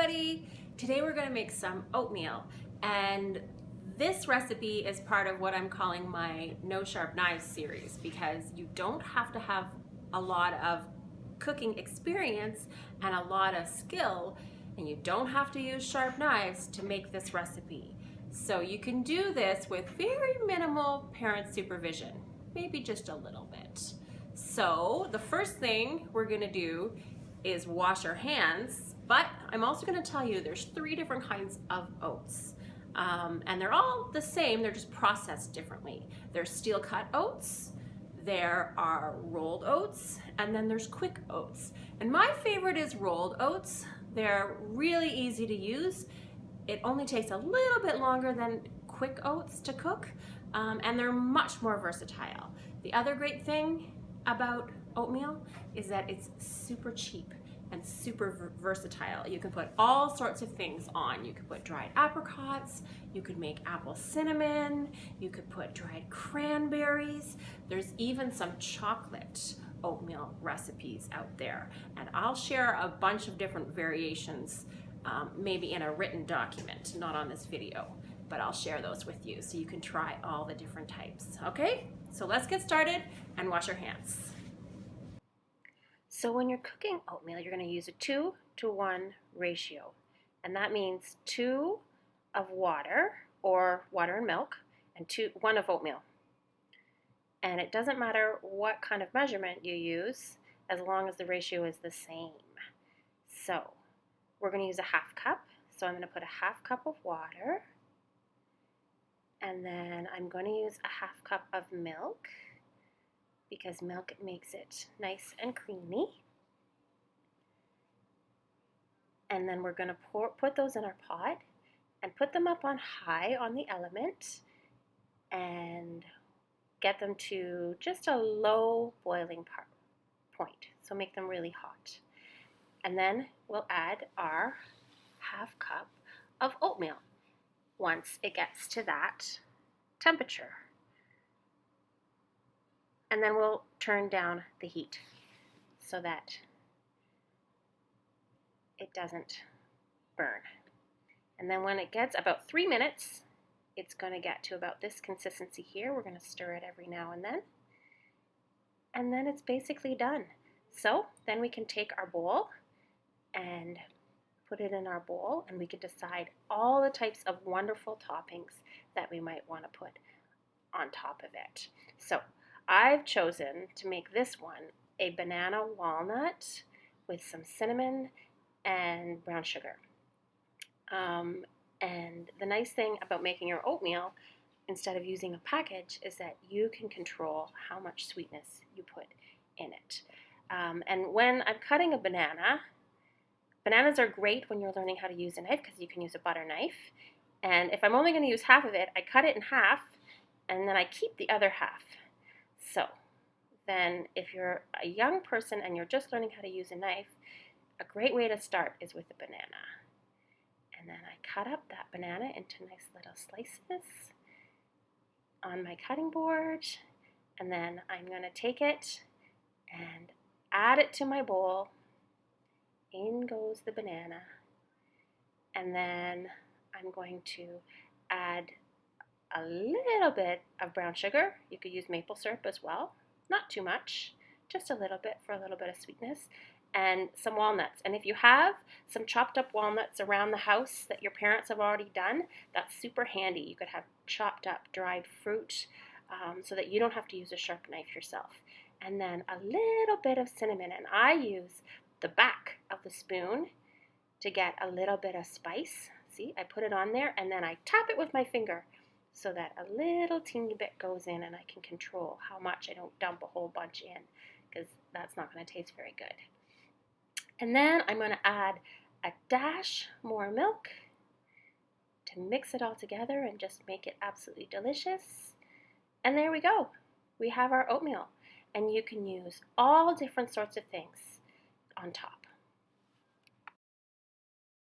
everybody! Today we're going to make some oatmeal, and this recipe is part of what I'm calling my No Sharp Knives series, because you don't have to have a lot of cooking experience and a lot of skill, and you don't have to use sharp knives to make this recipe. So you can do this with very minimal parent supervision, maybe just a little bit. So the first thing we're going to do is wash our hands, but I'm also going to tell you there's 3 different kinds of oats. And they're all the same, they're just processed differently. There's steel cut oats, there are rolled oats, and then there's quick oats. And my favorite is rolled oats. They're really easy to use. It only takes a little bit longer than quick oats to cook, and they're much more versatile. The other great thing about oatmeal is that it's super cheap and super versatile. You can put all sorts of things on. You could put dried apricots, you could make apple cinnamon, you could put dried cranberries. There's even some chocolate oatmeal recipes out there. And I'll share a bunch of different variations, maybe in a written document, not on this video, but I'll share those with you so you can try all the different types, okay? So let's get started and wash our hands. So when you're cooking oatmeal, you're going to use a 2-to-1 ratio. And that means 2 of water, or water and milk, and 1 of oatmeal. And it doesn't matter what kind of measurement you use, as long as the ratio is the same. So we're going to use a 1/2 cup. So I'm going to put a 1/2 cup of water. And then I'm going to use a 1/2 cup of milk, because milk makes it nice and creamy. And then we're going to put those in our pot and put them up on high on the element and get them to just a low boiling point. So make them really hot. And then we'll add our 1/2 cup of oatmeal once it gets to that temperature. And then we'll turn down the heat so that it doesn't burn. And then when it gets about 3 minutes, it's going to get to about this consistency here. We're going to stir it every now and then. And then it's basically done. So then we can take our bowl and put it in our bowl, and we can decide all the types of wonderful toppings that we might want to put on top of it. So I've chosen to make this one a banana walnut with some cinnamon and brown sugar. And the nice thing about making your oatmeal, instead of using a package, is that you can control how much sweetness you put in it. And when I'm cutting a banana, bananas are great when you're learning how to use a knife, because you can use a butter knife. And if I'm only going to use half of it, I cut it in half, and then I keep the other half. So then if you're a young person and you're just learning how to use a knife, a great way to start is with a banana. And then I cut up that banana into nice little slices on my cutting board. And then I'm going to take it and add it to my bowl. In goes the banana. And then I'm going to add a little bit of brown sugar. You could use maple syrup as well. Not too much, just a little bit for a little bit of sweetness. And some walnuts. And if you have some chopped up walnuts around the house that your parents have already done, that's super handy. You could have chopped up dried fruit so that you don't have to use a sharp knife yourself. And then a little bit of cinnamon. And I use the back of the spoon to get a little bit of spice. See, I put it on there, and then I tap it with my finger so that a little teeny bit goes in, and I can control how much. I don't dump a whole bunch in, because that's not going to taste very good. And then I'm going to add a dash more milk to mix it all together and just make it absolutely delicious. And there we go. We have our oatmeal. And you can use all different sorts of things on top.